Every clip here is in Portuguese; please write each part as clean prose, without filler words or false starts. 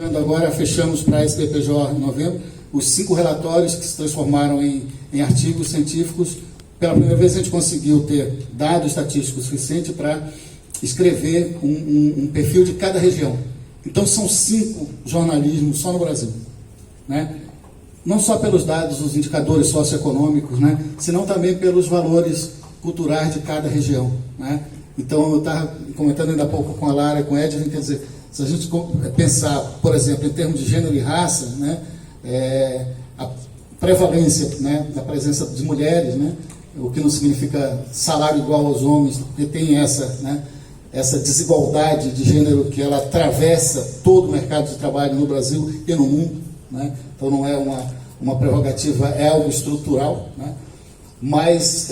lembrando agora, fechamos para a SBPJ em novembro os 5 relatórios que se transformaram em artigos científicos. Pela primeira vez a gente conseguiu ter dado estatístico suficiente para escrever um perfil de cada região. Então são 5 jornalismos só no Brasil, né? Não só pelos dados, os indicadores socioeconômicos, né? Senão também pelos valores culturais de cada região, né? Então eu estava comentando ainda há pouco com a Lara e com o Ed, quer dizer, se a gente pensar, por exemplo, em termos de gênero e raça, né? A prevalência, né, da presença de mulheres, né? O que não significa salário igual aos homens, porque tem essa, né, essa desigualdade de gênero que ela atravessa todo o mercado de trabalho no Brasil e no mundo, né? Então não é uma prerrogativa, é algo estrutural, né? Mas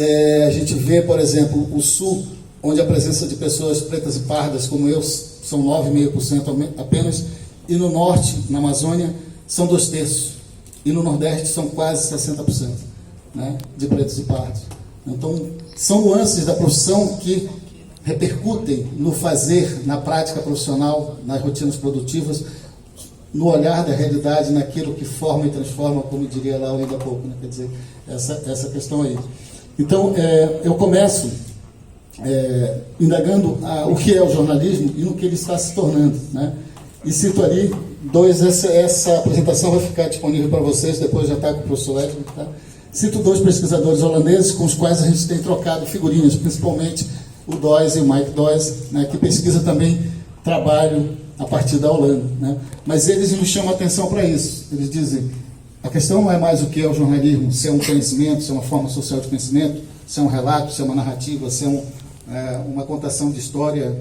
a gente vê, por exemplo, o Sul, onde a presença de pessoas pretas e pardas como eu são 9,5% apenas, e no Norte, na Amazônia, são 2/3, e no Nordeste são quase 60%, né, de pretos e pardos. Então, são nuances da profissão que repercutem no fazer, na prática profissional, nas rotinas produtivas, no olhar da realidade, naquilo que forma e transforma, como diria lá ainda há pouco, né? Quer dizer, essa questão aí. Então, eu começo indagando o que é o jornalismo e no que ele está se tornando, né? E cito ali essa apresentação vai ficar disponível para vocês, depois já está com o professor Edwin, tá? Cito 2 pesquisadores holandeses com os quais a gente tem trocado figurinhas, principalmente o Dois e o Mike Dois, né, que pesquisa também trabalho a partir da Holanda, né? Mas eles nos chamam a atenção para isso. Eles dizem, a questão não é mais o que é o jornalismo, se é um conhecimento, se é uma forma social de conhecimento, se é um relato, se é uma narrativa, se é uma contação de história,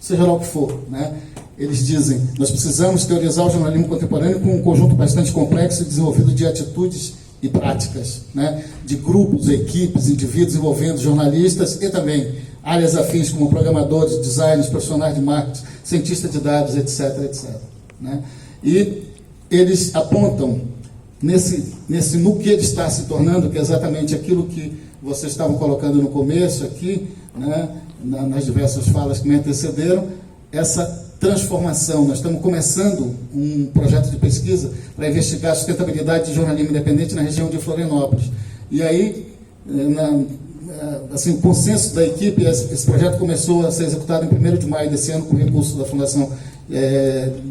seja lá o que for, né? Eles dizem, nós precisamos teorizar o jornalismo contemporâneo com um conjunto bastante complexo e desenvolvido de atitudes e práticas, né? De grupos, equipes, indivíduos envolvendo jornalistas e também áreas afins como programadores, designers, profissionais de marketing, cientistas de dados, etc, etc, né? E eles apontam no que ele está se tornando, que é exatamente aquilo que vocês estavam colocando no começo aqui, né, nas diversas falas que me antecederam, essa transformação. Nós estamos começando um projeto de pesquisa para investigar a sustentabilidade de jornalismo independente na região de Florianópolis. E aí, assim, o consenso da equipe, esse projeto começou a ser executado em 1º de maio desse ano, com recurso da Fundação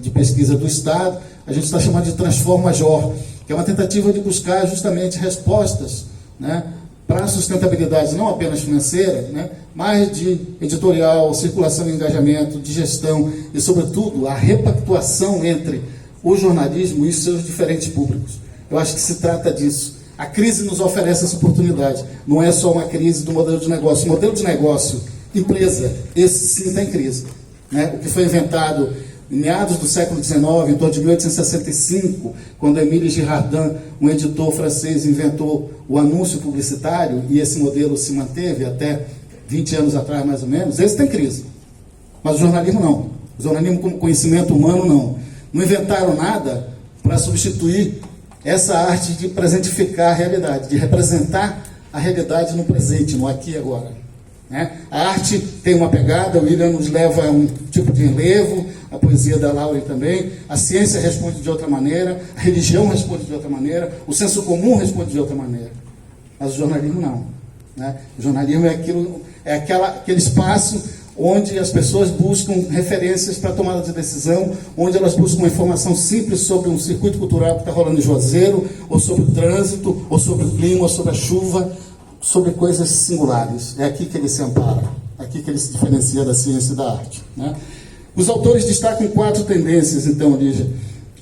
de Pesquisa do Estado. A gente está chamando de Transforma Major, que é uma tentativa de buscar justamente respostas, né, para a sustentabilidade não apenas financeira, né, mas de editorial, circulação e engajamento, de gestão e, sobretudo, a repactuação entre o jornalismo e os seus diferentes públicos. Eu acho que se trata disso. A crise nos oferece essa oportunidade. Não é só uma crise do modelo de negócio. O modelo de negócio, empresa, esse sim está em crise, né? O que foi inventado em meados do século XIX, em torno de 1865, quando Émile Girardin, um editor francês, inventou o anúncio publicitário, e esse modelo se manteve até 20 anos atrás, mais ou menos, esse tem crise. Mas o jornalismo não. O jornalismo como conhecimento humano não. Não inventaram nada para substituir essa arte de presentificar a realidade, de representar a realidade no presente, no aqui e agora, né? A arte tem uma pegada, o William nos leva a um tipo de enlevo, a poesia da Laura também, a ciência responde de outra maneira, a religião responde de outra maneira, o senso comum responde de outra maneira, mas o jornalismo não, né? O jornalismo é aquele espaço onde as pessoas buscam referências para tomada de decisão, onde elas buscam uma informação simples sobre um circuito cultural que está rolando em Juazeiro, ou sobre o trânsito, ou sobre o clima, ou sobre a chuva, sobre coisas singulares. É aqui que ele se ampara, aqui que ele se diferencia da ciência e da arte, né? Os autores destacam 4 tendências, então, Lígia.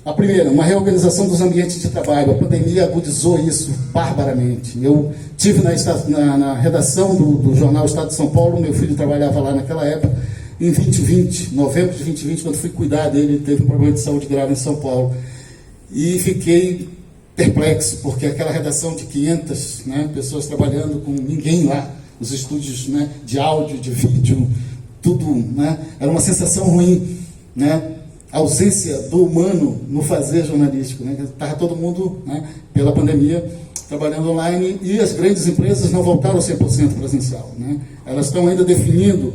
A primeira, uma reorganização dos ambientes de trabalho. A pandemia agudizou isso barbaramente. Eu tive na redação do jornal Estado de São Paulo, meu filho trabalhava lá naquela época, em 2020, novembro de 2020, quando fui cuidar dele, ele teve um problema de saúde grave em São Paulo. E fiquei perplexo, porque aquela redação de 500, né, pessoas trabalhando com ninguém lá, os estúdios, né, de áudio, de vídeo, tudo, né, era uma sensação ruim, né, a ausência do humano no fazer jornalístico, né, estava todo mundo, né, pela pandemia, trabalhando online, e as grandes empresas não voltaram 100% presencial, né, elas estão ainda definindo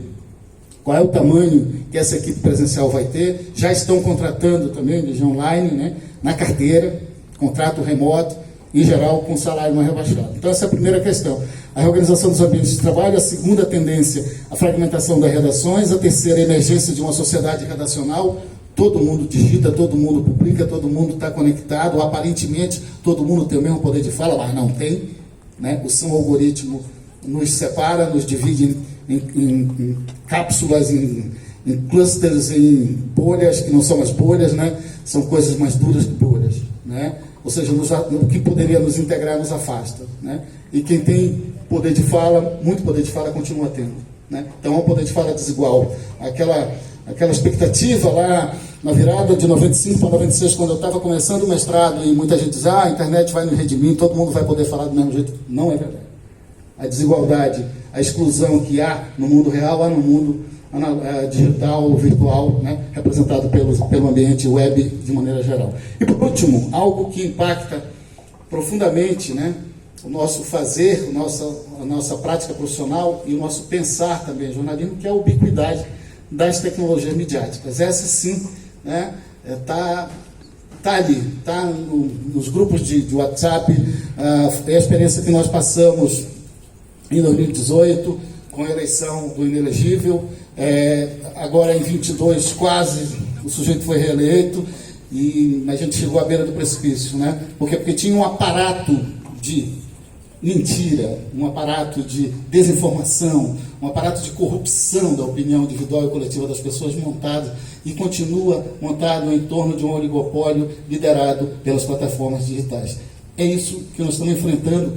qual é o tamanho que essa equipe presencial vai ter. Já estão contratando também de online, né, na carteira, contrato remoto, em geral com salário mais rebaixado. Então essa é a primeira questão. A reorganização dos ambientes de trabalho. A segunda tendência, a fragmentação das redações. A terceira, a emergência de uma sociedade redacional. Todo mundo digita, todo mundo publica, todo mundo está conectado. Aparentemente, todo mundo tem o mesmo poder de fala, mas não tem, né? O seu algoritmo nos separa, nos divide em cápsulas, em clusters, em bolhas, que não são as bolhas, né? São coisas mais duras que bolhas, né? Ou seja, o que poderia nos integrar nos afasta, né? E quem tem poder de fala, muito poder de fala, continua tendo, né? Então é um poder de fala desigual. Aquela expectativa lá na virada de 95 para 96, quando eu estava começando o mestrado, e muita gente diz, a internet vai nos redimir, todo mundo vai poder falar do mesmo jeito. Não é verdade. A desigualdade, a exclusão que há no mundo real, há no mundo digital, virtual, né, representado pelo ambiente web de maneira geral. E por último, algo que impacta profundamente, né, o nosso fazer, a nossa prática profissional e o nosso pensar também, jornalismo, que é a ubiquidade das tecnologias midiáticas. Essa sim, né, tá ali, está nos grupos de WhatsApp. É a experiência que nós passamos em 2018, com a eleição do inelegível. Agora em 22, quase, o sujeito foi reeleito e a gente chegou à beira do precipício, né? Porque tinha um aparato de mentira, um aparato de desinformação, um aparato de corrupção da opinião individual e coletiva das pessoas montado e continua montado em torno de um oligopólio liderado pelas plataformas digitais. É isso que nós estamos enfrentando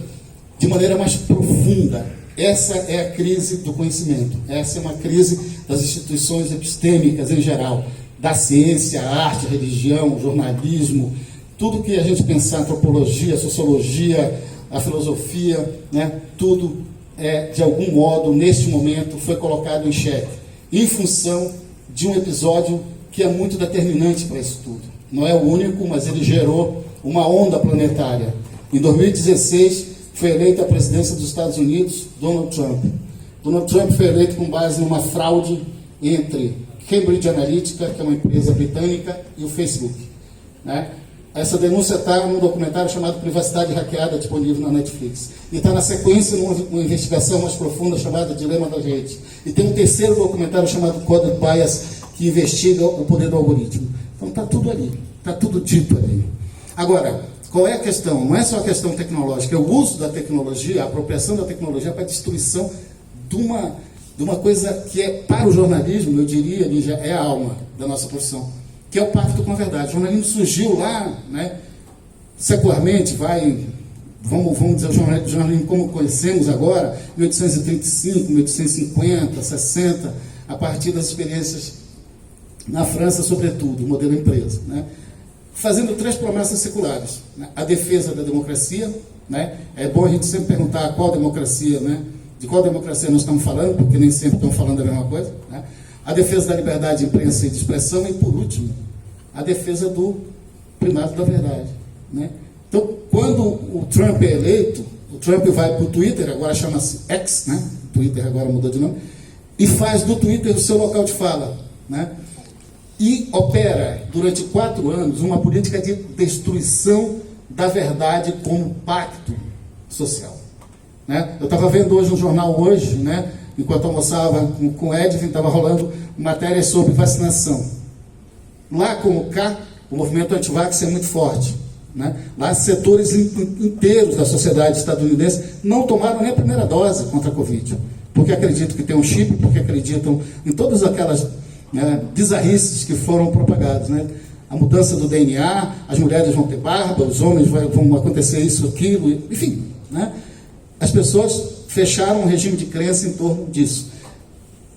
de maneira mais profunda. Essa é a crise do conhecimento, essa é uma crise das instituições epistêmicas em geral, da ciência, a arte, a religião, o jornalismo, tudo que a gente pensar, antropologia, sociologia, a filosofia, né, tudo de algum modo, neste momento, foi colocado em xeque, em função de um episódio que é muito determinante para isso tudo. Não é o único, mas ele gerou uma onda planetária. Em 2016, foi eleito à presidência dos Estados Unidos Donald Trump. Donald Trump foi eleito com base numa fraude entre Cambridge Analytica, que é uma empresa britânica, e o Facebook, né? Essa denúncia está num documentário chamado Privacidade Hackeada, disponível na Netflix. E está na sequência numa investigação mais profunda chamada Dilema das Redes. E tem um terceiro documentário chamado Coded Bias, que investiga o poder do algoritmo. Então está tudo ali, está tudo dito ali. Agora, qual é a questão? Não é só a questão tecnológica, é o uso da tecnologia, a apropriação da tecnologia para a destruição de uma coisa que é, para o jornalismo, eu diria, Lígia, é a alma da nossa profissão, que é o pacto com a verdade. O jornalismo surgiu lá, né, secularmente, vamos dizer, o jornalismo como conhecemos agora, 1835, 1850, 60, a partir das experiências na França, sobretudo, o modelo empresa, né, fazendo 3 promessas seculares, né, a defesa da democracia, né, é bom a gente sempre perguntar qual democracia, né, de qual democracia nós estamos falando, porque nem sempre estamos falando a mesma coisa, né, a defesa da liberdade de imprensa e de expressão e, por último, a defesa do primato da verdade, né? Então, quando o Trump é eleito, o Trump vai para o Twitter, agora chama-se X, né? O Twitter agora mudou de nome, e faz do Twitter o seu local de fala, né? E opera, durante 4 anos, uma política de destruição da verdade como pacto social, né? Eu estava vendo hoje um jornal hoje, né? Enquanto almoçava com o Edwin, estava rolando matéria sobre vacinação. Lá como cá, o movimento anti-vax é muito forte, né? Lá setores inteiros da sociedade estadunidense não tomaram nem a primeira dose contra a Covid, porque acreditam que tem um chip, porque acreditam em todas aquelas, né, bizarrices que foram propagadas, né? A mudança do DNA, as mulheres vão ter barba, os homens vão acontecer isso, aquilo, enfim, né? As pessoas fecharam um regime de crença em torno disso.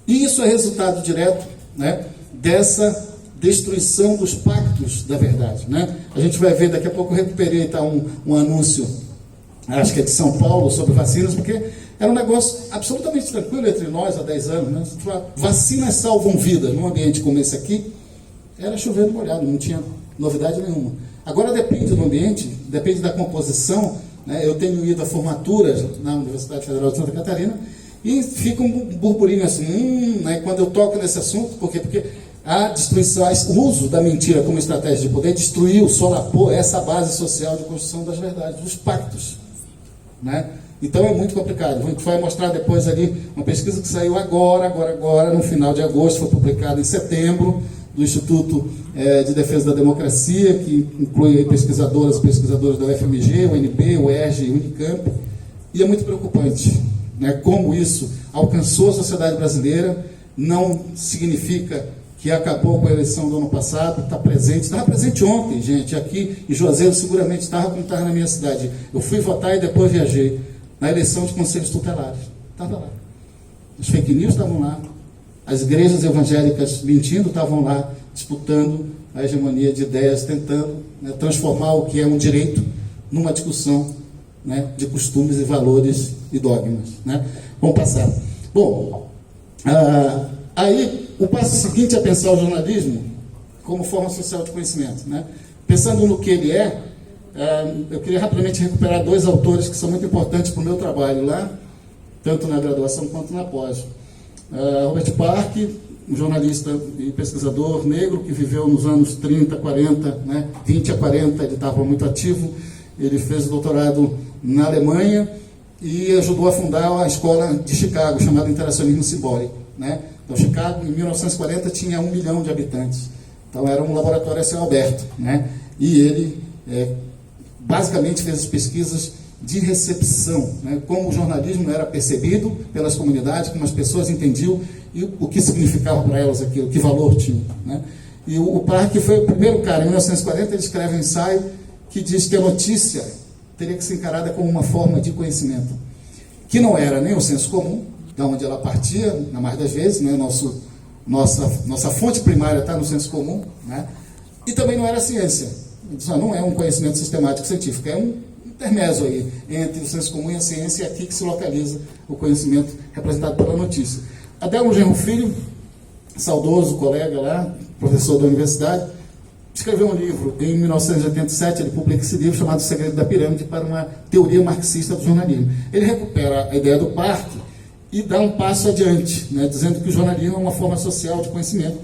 E isso é resultado direto, né, dessa destruição dos pactos da verdade, né? A gente vai ver, daqui a pouco eu recuperei um anúncio, acho que é de São Paulo, sobre vacinas, porque era um negócio absolutamente tranquilo entre nós há 10 anos, né? Vacinas salvam vidas. Num ambiente como esse aqui, era chovendo molhado, não tinha novidade nenhuma. Agora depende do ambiente, depende da composição, né? Eu tenho ido a formaturas na Universidade Federal de Santa Catarina E fica um burburinho assim, né, quando eu toco nesse assunto, por quê? Porque a destruição, o uso da mentira como estratégia de poder destruiu, solapou essa base social de construção das verdades, dos pactos, né? Então é muito complicado. A gente vai mostrar depois ali uma pesquisa que saiu agora, no final de agosto, foi publicada em setembro, do Instituto de Defesa da Democracia, que inclui aí pesquisadores da UFMG, UNB, UERJ e Unicamp, e é muito preocupante, né, como isso alcançou a sociedade brasileira. Não significa que acabou com a eleição do ano passado, estava presente ontem, gente, aqui em Juazeiro, seguramente estava, como estava na minha cidade. Eu fui votar e depois viajei, na eleição de conselhos tutelares. Estava lá. Os fake news estavam lá, as igrejas evangélicas mentindo estavam lá, disputando a hegemonia de ideias, tentando, né, transformar o que é um direito numa discussão, né, de costumes e valores e dogmas, né? Vamos passar. Bom, aí o passo seguinte é pensar o jornalismo como forma social de conhecimento, né? Pensando no que ele eu queria rapidamente recuperar dois autores que são muito importantes para o meu trabalho lá, tanto na graduação quanto na pós. Robert Park, um jornalista e pesquisador negro que viveu nos anos 30, 40, né, 20 a 40, ele estava muito ativo. Ele fez o doutorado na Alemanha e ajudou a fundar a escola de Chicago, chamada Interacionismo Simbólico, né? Então, Chicago, em 1940, tinha 1 milhão de habitantes. Então, era um laboratório a céu aberto, né? E ele, basicamente, fez as pesquisas de recepção, né? Como o jornalismo era percebido pelas comunidades, como as pessoas entendiam e o que significava para elas aquilo, que valor tinha, né? E o Park foi o primeiro cara, em 1940, ele escreve um ensaio que diz que a notícia teria que ser encarada como uma forma de conhecimento, que não era nem o senso comum, da onde ela partia, na maioria das vezes, né? Nossa fonte primária está no senso comum, né? E também não era a ciência. Não é um conhecimento sistemático científico, é um intermésio aí entre o senso comum e a ciência, e aqui que se localiza o conhecimento representado pela notícia. Adelmo Genro Filho, saudoso colega lá, professor da universidade, escreveu um livro, em 1987, ele publica esse livro chamado O Segredo da Pirâmide, para uma teoria marxista do jornalismo. Ele recupera a ideia do Park e dá um passo adiante, né, dizendo que o jornalismo é uma forma social de conhecimento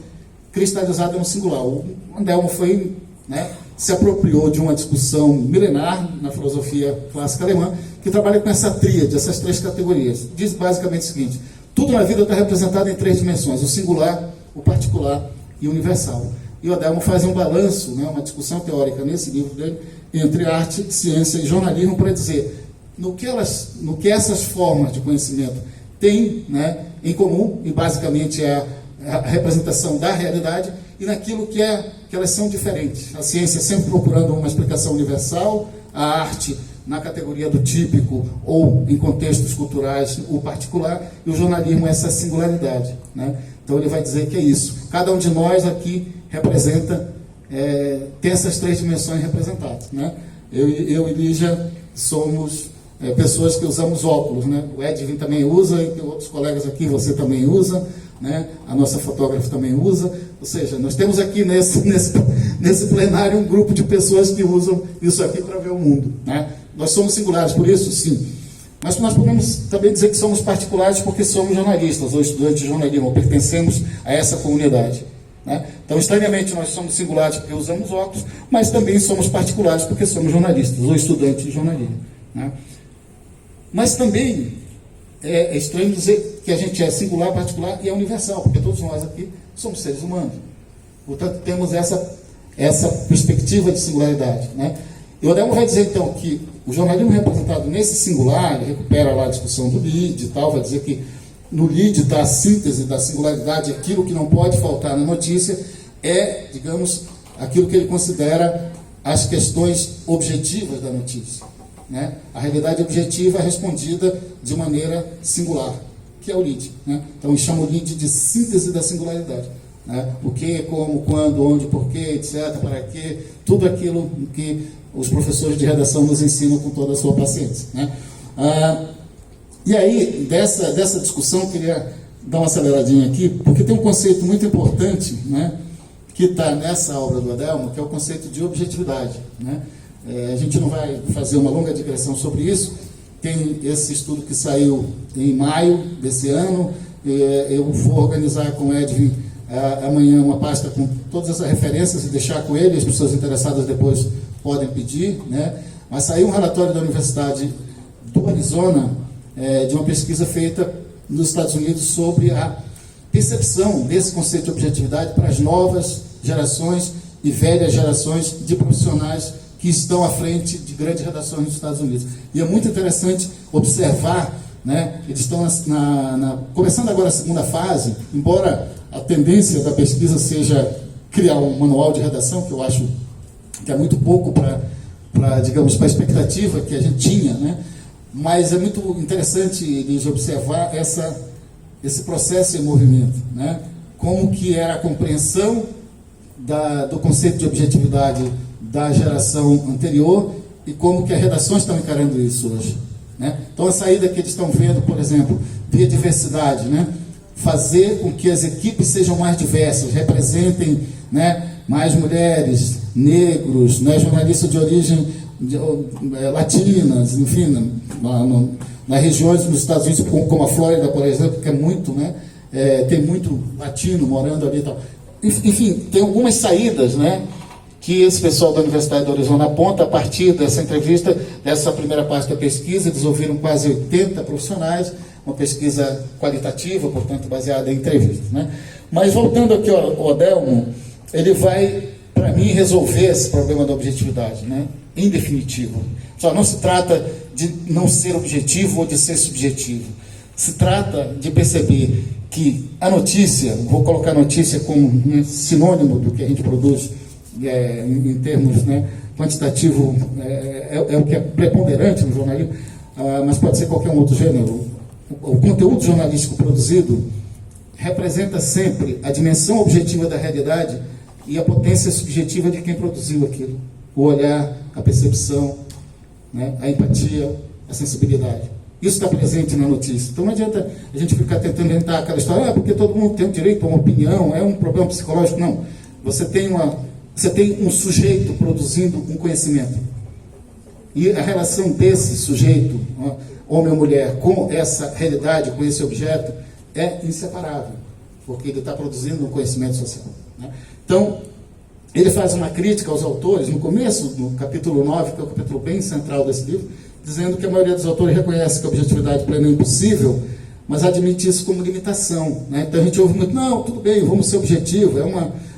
cristalizada no singular. O Adelmo foi, né, se apropriou de uma discussão milenar na filosofia clássica alemã, que trabalha com essa tríade, essas três categorias. Diz basicamente o seguinte: tudo na vida está representado em três dimensões: o singular, o particular e o universal. E o Adelmo faz um balanço, né, uma discussão teórica nesse livro dele, entre arte, ciência e jornalismo, para dizer no que essas formas de conhecimento têm, né, em comum, e basicamente é a representação da realidade, e naquilo que elas são diferentes. A ciência sempre procurando uma explicação universal, a arte na categoria do típico ou em contextos culturais o particular, e o jornalismo essa singularidade, né? Então ele vai dizer que é isso. Cada um de nós aqui representa, tem essas três dimensões representadas, né? Eu e Lígia somos pessoas que usamos óculos, né? O Edwin também usa, e tem outros colegas aqui, você também usa, né? A nossa fotógrafa também usa. Ou seja, nós temos aqui nesse plenário um grupo de pessoas que usam isso aqui para ver o mundo, né? Nós somos singulares, por isso, sim. Mas nós podemos também dizer que somos particulares porque somos jornalistas ou estudantes de jornalismo, ou pertencemos a essa comunidade, né? Então, estranhamente, nós somos singulares porque usamos óculos, mas também somos particulares porque somos jornalistas ou estudantes de jornalismo, né? Mas também é estranho dizer que a gente é singular, particular e é universal, porque todos nós aqui somos seres humanos. Portanto, temos essa perspectiva de singularidade, né? E o Adelmo vai dizer, então, que o jornalismo representado nesse singular, ele recupera lá a discussão do lead e tal, vai dizer que no lead da síntese, da singularidade, aquilo que não pode faltar na notícia é, digamos, aquilo que ele considera as questões objetivas da notícia, né? A realidade objetiva é respondida de maneira singular, que é o lead, né? Então, chama o lead de síntese da singularidade, né? O que, como, quando, onde, porquê, etc., para quê, tudo aquilo que os professores de redação nos ensinam com toda a sua paciência, né? E aí, dessa discussão, eu queria dar uma aceleradinha aqui, porque tem um conceito muito importante, né, que está nessa obra do Adelmo, que é o conceito de objetividade, né? A gente não vai fazer uma longa digressão sobre isso, tem esse estudo que saiu em maio desse ano. Eu vou organizar com o Edwin amanhã uma pasta com todas essas referências e deixar com ele, as pessoas interessadas depois podem pedir, né? Mas saiu um relatório da Universidade do Arizona, de uma pesquisa feita nos Estados Unidos sobre a percepção desse conceito de objetividade para as novas gerações e velhas gerações de profissionais que estão à frente de grandes redações nos Estados Unidos. E é muito interessante observar, né? Eles estão começando agora a segunda fase, embora a tendência da pesquisa seja criar um manual de redação, que eu acho que é muito pouco digamos, para a expectativa que a gente tinha, né? Mas é muito interessante eles observar esse processo em movimento, né? Como que era a compreensão do conceito de objetividade da geração anterior e como que as redações estão encarando isso hoje, né? Então a saída que eles estão vendo, por exemplo, via diversidade, né? Fazer com que as equipes sejam mais diversas, representem, né, mais mulheres, negros, né, jornalistas de origem latinas, enfim, nas regiões dos Estados Unidos, como a Flórida, por exemplo, que é muito, né, tem muito latino morando ali e tal. Enfim, tem algumas saídas, né, que esse pessoal da Universidade do Arizona aponta a partir dessa entrevista, dessa primeira parte da pesquisa. Eles ouviram quase 80 profissionais, uma pesquisa qualitativa, portanto, baseada em entrevistas, né? Mas voltando aqui ao Adelmo, ele vai, para mim, resolver esse problema da objetividade, né? Em definitivo. Só não se trata de não ser objetivo ou de ser subjetivo. Se trata de perceber que a notícia, vou colocar a notícia como sinônimo do que a gente produz, em termos, né, quantitativo, é o que é preponderante no jornalismo, mas pode ser qualquer outro gênero. O conteúdo jornalístico produzido representa sempre a dimensão objetiva da realidade e a potência subjetiva de quem produziu aquilo. O olhar, a percepção, né, a empatia, a sensibilidade. Isso está presente na notícia. Então não adianta a gente ficar tentando inventar aquela história, porque todo mundo tem o direito a uma opinião, é um problema psicológico. Não. Você tem um sujeito produzindo um conhecimento. E a relação desse sujeito, homem ou mulher, com essa realidade, com esse objeto, é inseparável, porque ele está produzindo um conhecimento social, né? Então, ele faz uma crítica aos autores, no começo, no capítulo 9, que é o capítulo bem central desse livro, dizendo que a maioria dos autores reconhece que a objetividade plena é impossível, mas admite isso como limitação, né? Então a gente ouve muito, não, tudo bem, vamos ser objetivo, é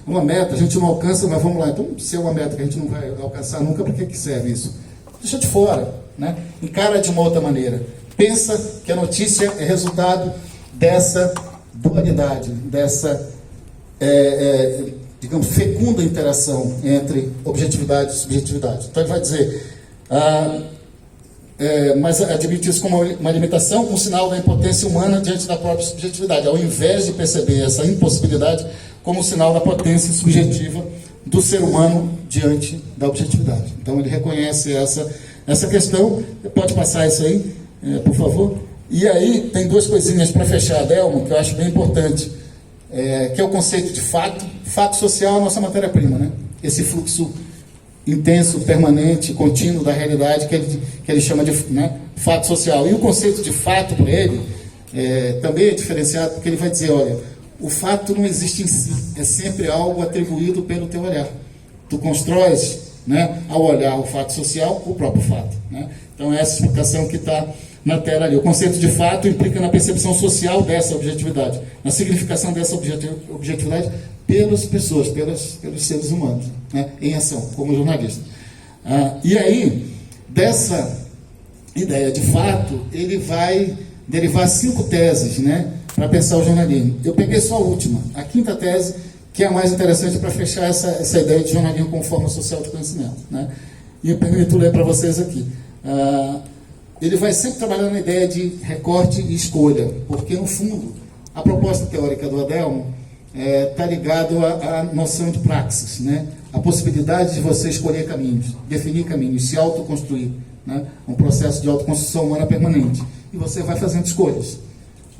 uma meta, a gente não alcança, mas vamos lá. Então, se é uma meta que a gente não vai alcançar nunca, para que serve isso? Deixa de fora, né? Encara de uma outra maneira. Pensa que a notícia é resultado dessa dualidade, dessa, digamos, fecunda interação entre objetividade e subjetividade. Então ele vai dizer, mas admite isso como uma limitação, um sinal da impotência humana diante da própria subjetividade, ao invés de perceber essa impossibilidade como um sinal da potência subjetiva do ser humano diante da objetividade. Então ele reconhece essa questão. Pode passar isso aí, por favor? E aí tem duas coisinhas para fechar, Adelmo, que eu acho bem importante, que é o conceito de fato. Fato social é a nossa matéria-prima, né? Esse fluxo intenso, permanente, contínuo da realidade que ele chama de, né, fato social. E o conceito de fato, para ele, também é diferenciado, porque ele vai dizer, olha, o fato não existe em si, é sempre algo atribuído pelo teu olhar. Tu constróis, né, ao olhar o fato social, o próprio fato, né? Então é essa explicação que está na tela ali. O conceito de fato implica na percepção social dessa objetividade, na significação dessa objetividade pelas pessoas, pelos seres humanos, né, em ação, como jornalista. E aí, dessa ideia de fato, ele vai derivar 5 teses, né, para pensar o jornalismo. Eu peguei só a última, a 5ª tese, que é a mais interessante para fechar essa ideia de jornalismo como forma social de conhecimento, né? E eu permito ler para vocês aqui. Ele vai sempre trabalhar na ideia de recorte e escolha, porque, no fundo, a proposta teórica do Adelmo está ligado à noção de praxis, né? A possibilidade de você escolher caminhos, definir caminhos, se autoconstruir, né? Um processo de autoconstrução humana permanente. E você vai fazendo escolhas,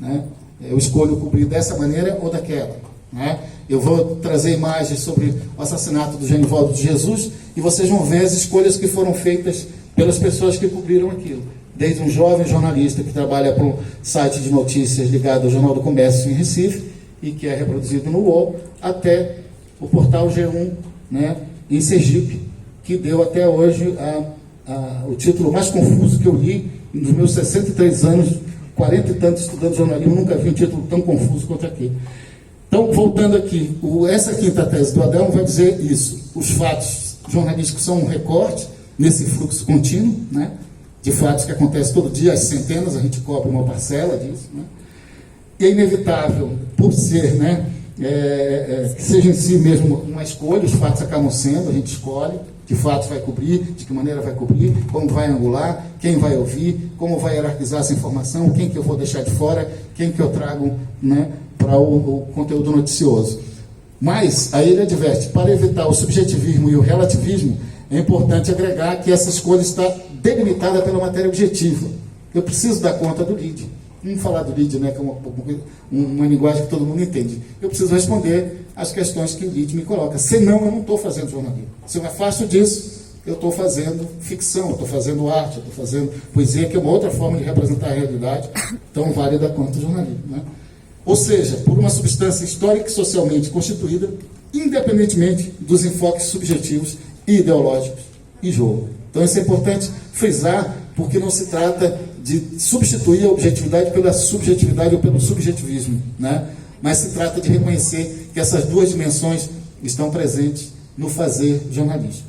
né? Eu escolho cobrir dessa maneira ou daquela, né? Eu vou trazer imagens sobre o assassinato do Genivaldo de Jesus e vocês vão ver as escolhas que foram feitas pelas pessoas que cobriram aquilo. desde um jovem jornalista que trabalha para um site de notícias ligado ao Jornal do Comércio em Recife, e que é reproduzido no UOL, até o portal G1, né, em Sergipe, que deu até hoje o título mais confuso que eu li nos meus 63 anos, 40 e tantos estudando jornalismo, nunca vi um título tão confuso quanto aqui. Então, voltando aqui, essa quinta tese do Adelmo vai dizer isso: os fatos jornalísticos são um recorte nesse fluxo contínuo, né, de fatos que acontecem todo dia, as centenas, a gente cobre uma parcela disso, né? E é inevitável, por ser, né, que seja em si mesmo uma escolha, os fatos acabam sendo, a gente escolhe que fatos vai cobrir, de que maneira vai cobrir, como vai angular, quem vai ouvir, como vai hierarquizar essa informação, quem que eu vou deixar de fora, quem que eu trago, né, para o conteúdo noticioso. Mas, aí ele adverte, para evitar o subjetivismo e o relativismo, é importante agregar que essa escolha está delimitada pela matéria objetiva. Eu preciso dar conta do lead. Vamos falar do lead, né, que é uma linguagem que todo mundo entende. Eu preciso responder às questões que o lead me coloca. Senão, eu não estou fazendo jornalismo. Se eu afasto disso, eu estou fazendo ficção, eu estou fazendo arte, eu estou fazendo poesia, que é uma outra forma de representar a realidade, tão válida quanto o jornalismo, né? Ou seja, por uma substância histórica e socialmente constituída, independentemente dos enfoques subjetivos e ideológicos em jogo. Então, isso é importante frisar, porque não se trata de substituir a objetividade pela subjetividade ou pelo subjetivismo, né? Mas se trata de reconhecer que essas duas dimensões estão presentes no fazer jornalístico.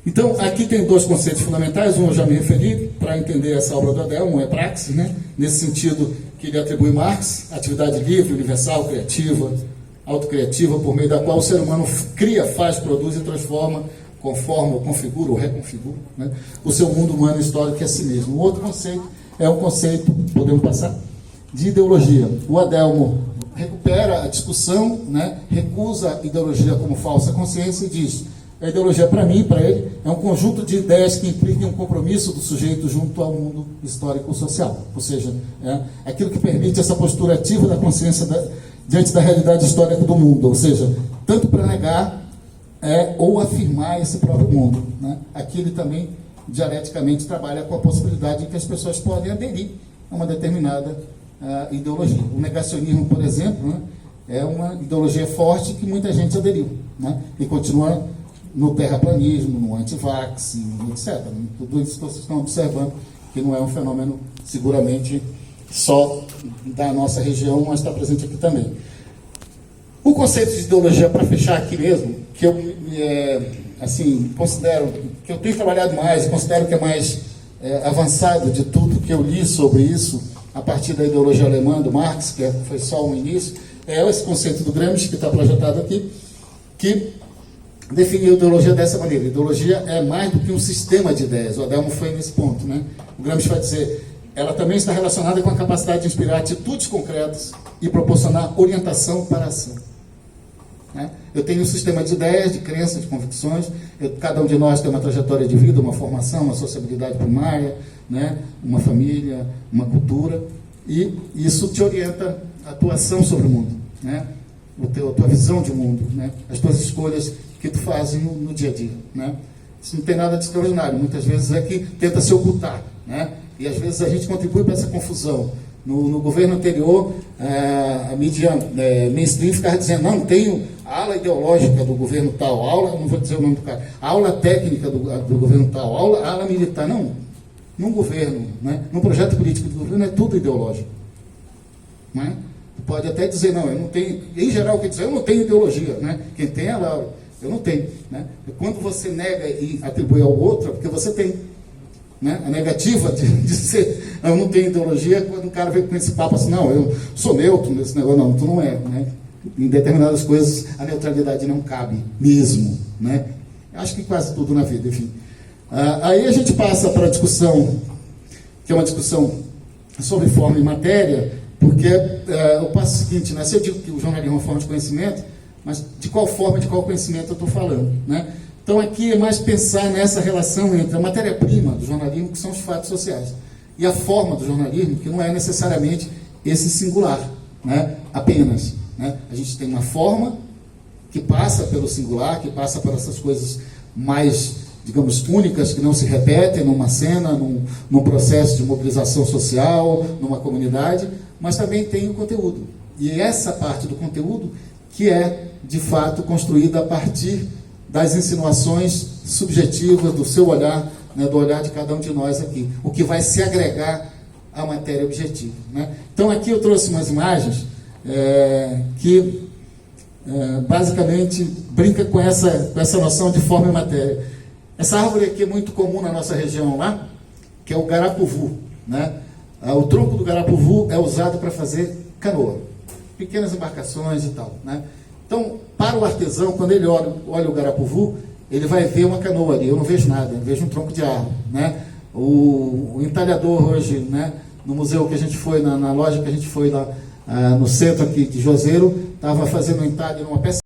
Então, aqui tem dois conceitos fundamentais, um eu já me referi, para entender essa obra do Adelmo, um é praxis, né? Nesse sentido que ele atribui Marx, atividade livre, universal, criativa, autocriativa, por meio da qual o ser humano cria, faz, produz e transforma, conforma, ou configura, ou reconfigura, né, o seu mundo humano histórico a si mesmo. O outro conceito é o conceito, podemos passar, de ideologia. O Adelmo recupera a discussão, né, recusa a ideologia como falsa consciência e diz: a ideologia, para mim, para ele, é um conjunto de ideias que implicam um compromisso do sujeito junto ao mundo histórico-social. Ou seja, é aquilo que permite essa postura ativa da consciência diante da realidade histórica do mundo. Ou seja, tanto para negar ou afirmar esse próprio mundo, né? Aqui ele também, dialeticamente, trabalha com a possibilidade de que as pessoas podem aderir a uma determinada ideologia. O negacionismo, por exemplo, né, é uma ideologia forte que muita gente aderiu, né? E continua no terraplanismo, no antivax, etc. Tudo isso que vocês estão observando, que não é um fenômeno, seguramente, só da nossa região, mas está presente aqui também. O conceito de ideologia, para fechar aqui mesmo, que eu assim, considero, que eu tenho trabalhado mais, considero que é mais avançado de tudo que eu li sobre isso, a partir da ideologia alemã do Marx, que foi só um início, é esse conceito do Gramsci, que está projetado aqui, que definiu a ideologia dessa maneira. A ideologia é mais do que um sistema de ideias. O Adelmo foi nesse ponto, né? O Gramsci vai dizer: ela também está relacionada com a capacidade de inspirar atitudes concretas e proporcionar orientação para a ação. Né? Eu tenho um sistema de ideias, de crenças, de convicções. Cada um de nós tem uma trajetória de vida, uma formação, uma sociabilidade primária, né? Uma família, uma cultura, e isso te orienta a tua ação sobre o mundo, né? A tua visão de mundo, né? As tuas escolhas que tu fazes no dia a dia, né? Isso não tem nada de extraordinário. Muitas vezes é que tenta se ocultar, né? E às vezes a gente contribui para essa confusão. No governo anterior, a mídia mainstream ficava dizendo: não, tenho a ala ideológica do governo tal, aula, não vou dizer o nome do cara, a aula técnica do governo tal, a ala militar. Não, num governo, né? Num projeto político do governo é tudo ideológico, né? Pode até dizer: não, eu não tenho, em geral, quer dizer, eu não tenho ideologia, né? Quem tem é a Laura, eu não tenho, né? E quando você nega e atribui ao outro, é porque você tem, né? A negativa de ser, eu não tenho ideologia, quando o cara vem com esse papo assim: não, eu sou neutro nesse negócio. Não, tu não é, né? Em determinadas coisas a neutralidade não cabe mesmo, né? Acho que quase tudo na vida, enfim. Aí a gente passa para a discussão, que é uma discussão sobre forma e matéria, porque eu passo o seguinte, né? Se eu digo que o jornalismo é uma forma de conhecimento, mas de qual forma, de qual conhecimento eu estou falando, né? Então aqui é mais pensar nessa relação entre a matéria-prima do jornalismo, que são os fatos sociais, e a forma do jornalismo, que não é necessariamente esse singular, né? Apenas, né? A gente tem uma forma que passa pelo singular, que passa por essas coisas mais digamos, únicas, que não se repetem numa cena, num processo de mobilização social, numa comunidade, mas também tem o conteúdo. E essa parte do conteúdo que é, de fato, construída a partir das insinuações subjetivas do seu olhar, né, do olhar de cada um de nós aqui, o que vai se agregar à matéria objetiva, né? Então, aqui eu trouxe umas imagens que basicamente brinca com essa noção de forma e matéria. Essa árvore aqui é muito comum na nossa região lá, que é o garapuvu, né? O tronco do garapuvu é usado para fazer canoa, pequenas embarcações e tal, né? Então, para o artesão, quando ele olha o garapuvu, ele vai ver uma canoa ali. Eu não vejo nada, eu vejo um tronco de árvore, né? O entalhador hoje, né, no museu que a gente foi, na loja que a gente foi lá no centro aqui de Juazeiro, estava fazendo um entalhe numa peça